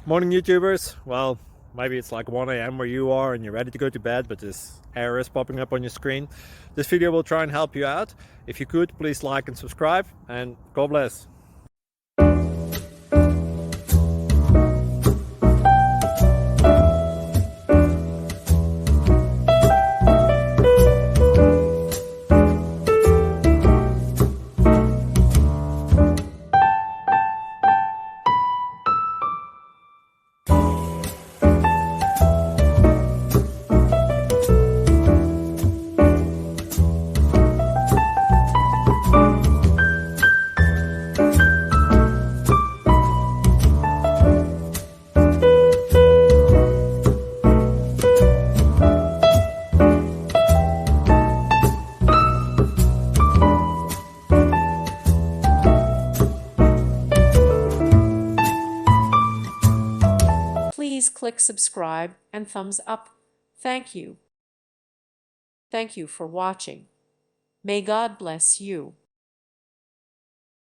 Morning YouTubers. Well, maybe it's like 1 a.m. where you are and you're ready to go to bed, but this error is popping up on your screen. This video will try and help you out. If you could, please like and subscribe, and God bless. Please click subscribe and thumbs up. Thank you. Thank you for watching. May God bless you.